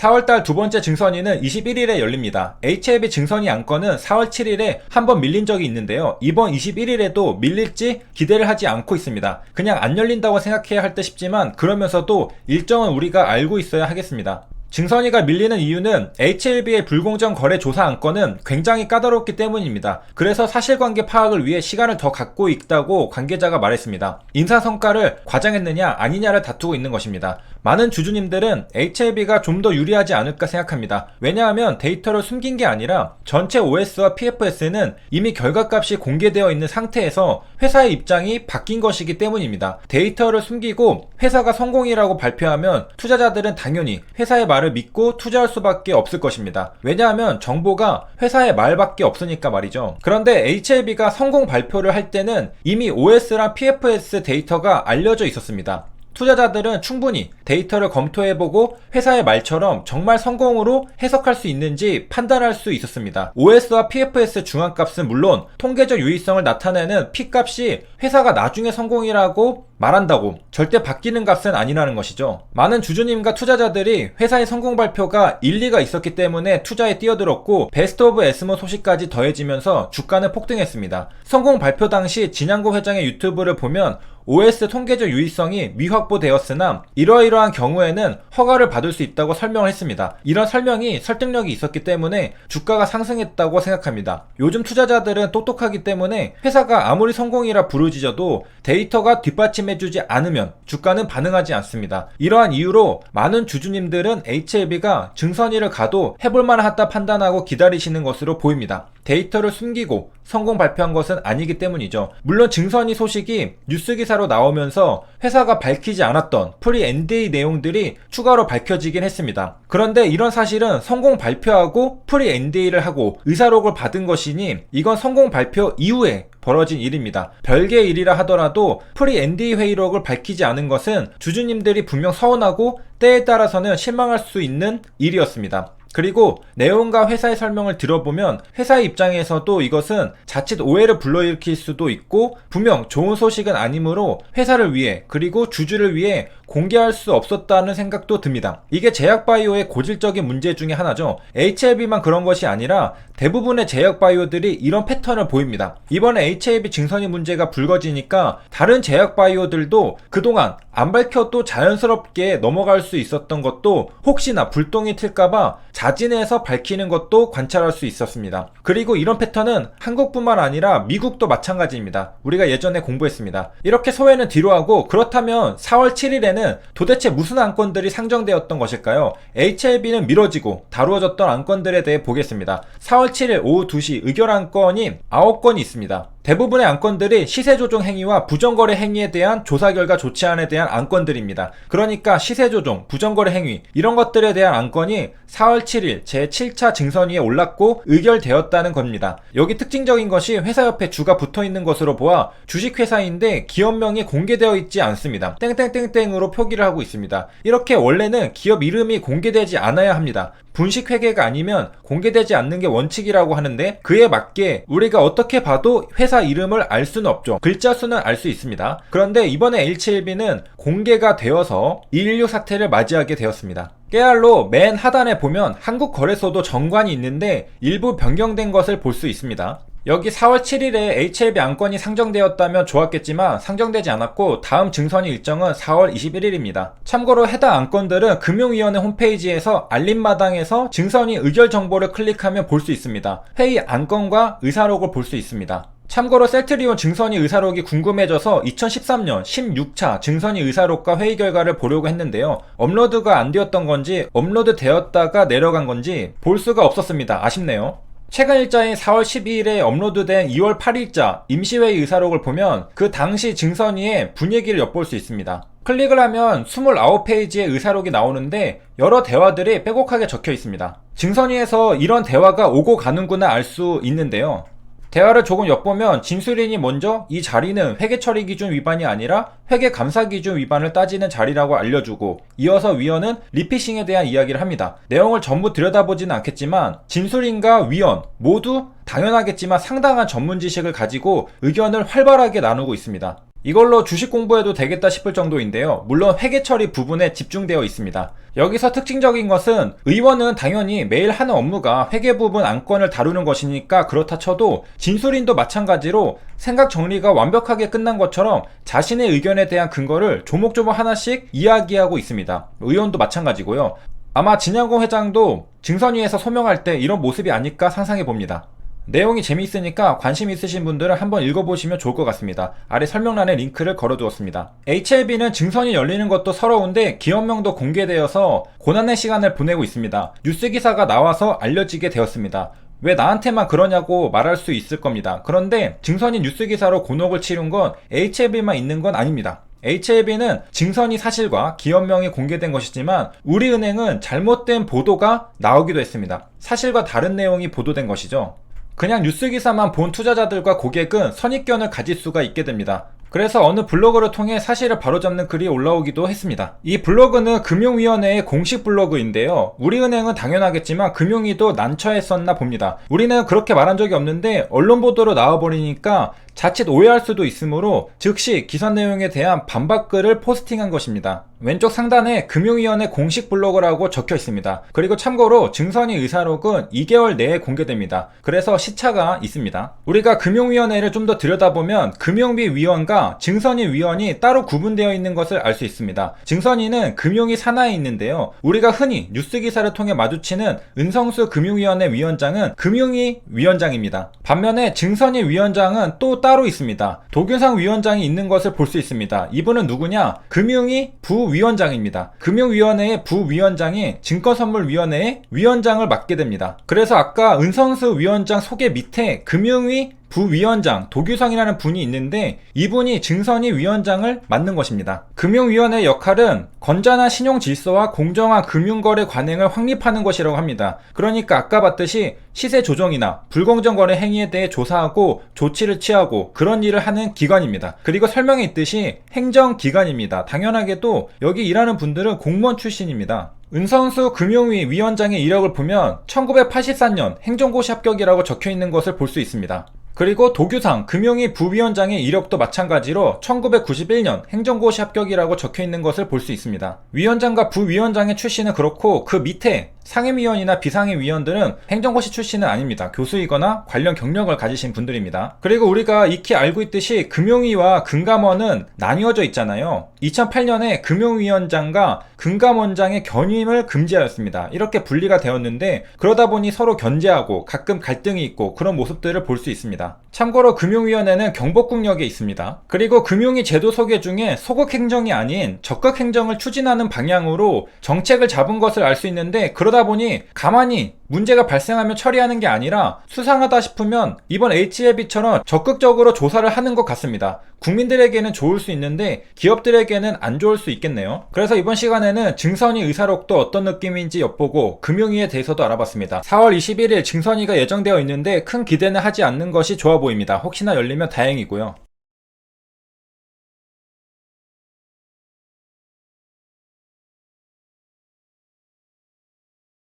4월달 두 번째 증선위는 21일에 열립니다. HLB 증선위 안건은 4월 7일에 한번 밀린 적이 있는데요. 이번 21일에도 밀릴지 기대를 하지 않고 있습니다. 그냥 안 열린다고 생각해야 할 듯 싶지만 그러면서도 일정은 우리가 알고 있어야 하겠습니다. 증선위가 밀리는 이유는 HLB의 불공정 거래 조사 안건은 굉장히 까다롭기 때문입니다. 그래서 사실관계 파악을 위해 시간을 더 갖고 있다고 관계자가 말했습니다. 인사성과를 과장했느냐 아니냐를 다투고 있는 것입니다. 많은 주주님들은 HLB가 좀 더 유리하지 않을까 생각합니다. 왜냐하면 데이터를 숨긴 게 아니라 전체 OS와 PFS는 이미 결과값이 공개되어 있는 상태에서 회사의 입장이 바뀐 것이기 때문입니다. 데이터를 숨기고 회사가 성공이라고 발표하면 투자자들은 당연히 회사의 말을 믿고 투자할 수밖에 없을 것입니다. 왜냐하면 정보가 회사의 말밖에 없으니까 말이죠. 그런데 HLB가 성공 발표를 할 때는 이미 OS랑 PFS 데이터가 알려져 있었습니다. 투자자들은 충분히 데이터를 검토해보고 회사의 말처럼 정말 성공으로 해석할 수 있는지 판단할 수 있었습니다. OS와 PFS 중앙값은 물론 통계적 유의성을 나타내는 P값이 회사가 나중에 성공이라고 말한다고 절대 바뀌는 값은 아니라는 것이죠. 많은 주주님과 투자자들이 회사의 성공 발표가 일리가 있었기 때문에 투자에 뛰어들었고 베스트 오브 에스모 소식까지 더해지면서 주가는 폭등했습니다. 성공 발표 당시 진양구 회장의 유튜브를 보면 OS 통계적 유의성이 미확보되었으나 이러이러한 경우에는 허가를 받을 수 있다고 설명을 했습니다. 이런 설명이 설득력이 있었기 때문에 주가가 상승했다고 생각합니다. 요즘 투자자들은 똑똑하기 때문에 회사가 아무리 성공이라 부르짖어도 데이터가 뒷받침해주지 않으면 주가는 반응하지 않습니다. 이러한 이유로 많은 주주님들은 HLB가 증선위를 가도 해볼만 하다 판단하고 기다리시는 것으로 보입니다. 데이터를 숨기고 성공 발표한 것은 아니기 때문이죠. 물론 증선위 소식이 뉴스 기사로 나오면서 회사가 밝히지 않았던 프리 NDA 내용들이 추가로 밝혀지긴 했습니다. 그런데 이런 사실은 성공 발표하고 프리 NDA를 하고 의사록을 받은 것이니 이건 성공 발표 이후에 벌어진 일입니다. 별개의 일이라 하더라도 프리 NDA 회의록을 밝히지 않은 것은 주주님들이 분명 서운하고 때에 따라서는 실망할 수 있는 일이었습니다. 그리고 내용과 회사의 설명을 들어보면 회사의 입장에서도 이것은 자칫 오해를 불러일으킬 수도 있고 분명 좋은 소식은 아니므로 회사를 위해 그리고 주주를 위해 공개할 수 없었다는 생각도 듭니다. 이게 제약바이오의 고질적인 문제 중에 하나죠. HLB만 그런 것이 아니라 대부분의 제약바이오들이 이런 패턴을 보입니다. 이번에 HLB 증선위 문제가 불거지니까 다른 제약바이오들도 그동안 안 밝혀도 자연스럽게 넘어갈 수 있었던 것도 혹시나 불똥이 튈까봐 자진해서 밝히는 것도 관찰할 수 있었습니다. 그리고 이런 패턴은 한국뿐만 아니라 미국도 마찬가지입니다. 우리가 예전에 공부했습니다. 이렇게 소회는 뒤로 하고 그렇다면 4월 7일에는 도대체 무슨 안건들이 상정되었던 것일까요? HLB는 미뤄지고 다루어졌던 안건들에 대해 보겠습니다. 4월 7일 오후 2시 의결 안건이 9건이 있습니다. 대부분의 안건들이 시세조정 행위와 부정거래 행위에 대한 조사 결과 좋지 않에 대한 안건들입니다. 그러니까 시세조정, 부정거래 행위 이런 것들에 대한 안건이 4월 7일 제7차 증선위에 올랐고 의결되었다는 겁니다. 여기 특징적인 것이 회사 옆에 주가 붙어있는 것으로 보아 주식회사인데 기업명이 공개되어 있지 않습니다. 땡땡땡땡으로 표기를 하고 있습니다. 이렇게 원래는 기업 이름이 공개되지 않아야 합니다. 분식회계가 아니면 공개되지 않는 게 원칙이라고 하는데 그에 맞게 우리가 어떻게 봐도 회사 이름을 알 수는 없죠. 글자 수는 알 수 있습니다. 그런데 이번에 HLB는 공개가 되어서 216 사태를 맞이하게 되었습니다. 깨알로 맨 하단에 보면 한국거래소도 정관이 있는데 일부 변경된 것을 볼 수 있습니다. 여기 4월 7일에 HLB 안건이 상정되었다면 좋았겠지만 상정되지 않았고 다음 증선위 일정은 4월 21일입니다. 참고로 해당 안건들은 금융위원회 홈페이지에서 알림마당에서 증선위 의결 정보를 클릭하면 볼 수 있습니다. 회의 안건과 의사록을 볼 수 있습니다. 참고로 셀트리온 증선위 의사록이 궁금해져서 2013년 16차 증선위 의사록과 회의 결과를 보려고 했는데요. 업로드가 안 되었던 건지 업로드 되었다가 내려간 건지 볼 수가 없었습니다. 아쉽네요. 최근 일자인 4월 12일에 업로드된 2월 8일자 임시회의 의사록을 보면 그 당시 증선위의 분위기를 엿볼 수 있습니다. 클릭을 하면 29페이지의 의사록이 나오는데 여러 대화들이 빼곡하게 적혀 있습니다. 증선위에서 이런 대화가 오고 가는구나 알 수 있는데요. 대화를 조금 엿보면 진술인이 먼저 이 자리는 회계처리 기준 위반이 아니라 회계감사 기준 위반을 따지는 자리라고 알려주고 이어서 위원은 리피싱에 대한 이야기를 합니다. 내용을 전부 들여다보지는 않겠지만 진술인과 위원 모두 당연하겠지만 상당한 전문 지식을 가지고 의견을 활발하게 나누고 있습니다. 이걸로 주식 공부해도 되겠다 싶을 정도인데요. 물론 회계 처리 부분에 집중되어 있습니다. 여기서 특징적인 것은 의원은 당연히 매일 하는 업무가 회계 부분 안건을 다루는 것이니까 그렇다 쳐도 진술인도 마찬가지로 생각 정리가 완벽하게 끝난 것처럼 자신의 의견에 대한 근거를 조목조목 하나씩 이야기하고 있습니다. 의원도 마찬가지고요. 아마 진양공 회장도 증선위에서 소명할 때 이런 모습이 아닐까 상상해 봅니다. 내용이 재미있으니까 관심 있으신 분들은 한번 읽어보시면 좋을 것 같습니다. 아래 설명란에 링크를 걸어두었습니다. HLB는 증선이 열리는 것도 서러운데 기업명도 공개되어서 고난의 시간을 보내고 있습니다. 뉴스 기사가 나와서 알려지게 되었습니다. 왜 나한테만 그러냐고 말할 수 있을 겁니다. 그런데 증선이 뉴스 기사로 곤혹을 치른 건 HLB만 있는 건 아닙니다. HLB는 증선이 사실과 기업명이 공개된 것이지만 우리은행은 잘못된 보도가 나오기도 했습니다. 사실과 다른 내용이 보도된 것이죠. 그냥 뉴스 기사만 본 투자자들과 고객은 선입견을 가질 수가 있게 됩니다. 그래서 어느 블로그를 통해 사실을 바로잡는 글이 올라오기도 했습니다. 이 블로그는 금융위원회의 공식 블로그인데요. 우리은행은 당연하겠지만 금융위도 난처했었나 봅니다. 우리는 그렇게 말한 적이 없는데 언론 보도로 나와버리니까 자칫 오해할 수도 있으므로 즉시 기사 내용에 대한 반박글을 포스팅한 것입니다. 왼쪽 상단에 금융위원회 공식 블로그라고 적혀 있습니다. 그리고 참고로 증선이 의사록은 2개월 내에 공개됩니다. 그래서 시차가 있습니다. 우리가 금융위원회를 좀 더 들여다보면 금융비위원과 증선위 위원이 따로 구분되어 있는 것을 알 수 있습니다. 증선위는 금융위 산하에 있는데요. 우리가 흔히 뉴스 기사를 통해 마주치는 은성수 금융위원회 위원장은 금융위 위원장입니다. 반면에 증선위 위원장은 또 따로 있습니다. 도균상 위원장이 있는 것을 볼 수 있습니다. 이분은 누구냐? 금융위 부위원장입니다. 금융위원회의 부위원장이 증권선물위원회의 위원장을 맡게 됩니다. 그래서 아까 은성수 위원장 소개 밑에 금융위 부위원장 도규성이라는 분이 있는데 이분이 증선위 위원장을 맡는 것입니다. 금융위원회의 역할은 건전한 신용질서와 공정한 금융거래 관행을 확립하는 것이라고 합니다. 그러니까 아까 봤듯이 시세 조정이나 불공정 거래 행위에 대해 조사하고 조치를 취하고 그런 일을 하는 기관입니다. 그리고 설명에 있듯이 행정기관입니다. 당연하게도 여기 일하는 분들은 공무원 출신입니다. 은선수 금융위 위원장의 이력을 보면 1984년 행정고시 합격이라고 적혀 있는 것을 볼 수 있습니다. 그리고 도규상 금융위 부위원장의 이력도 마찬가지로 1991년 행정고시 합격이라고 적혀 있는 것을 볼 수 있습니다. 위원장과 부위원장의 출신은 그렇고 그 밑에 상임위원이나 비상임위원들은 행정고시 출신은 아닙니다. 교수이거나 관련 경력을 가지신 분들입니다. 그리고 우리가 익히 알고 있듯이 금융위와 금감원은 나뉘어져 있잖아요. 2008년에 금융위원장과 금감원장의 견임을 금지하였습니다. 이렇게 분리가 되었는데 그러다 보니 서로 견제하고 가끔 갈등이 있고 그런 모습들을 볼 수 있습니다. 참고로 금융위원회는 경복궁역에 있습니다. 그리고 금융위 제도 소개 중에 소극행정이 아닌 적극행정을 추진하는 방향으로 정책을 잡은 것을 알 수 있는데 그러다 보니 가만히 문제가 발생하면 처리하는 게 아니라 수상하다 싶으면 이번 HLB처럼 적극적으로 조사를 하는 것 같습니다. 국민들에게는 좋을 수 있는데 기업들에게는 안 좋을 수 있겠네요. 그래서 이번 시간에는 증선위 의사록도 어떤 느낌인지 엿보고 금융위에 대해서도 알아봤습니다. 4월 21일 증선위가 예정되어 있는데 큰 기대는 하지 않는 것이 좋아 보입니다. 혹시나 열리면 다행이고요.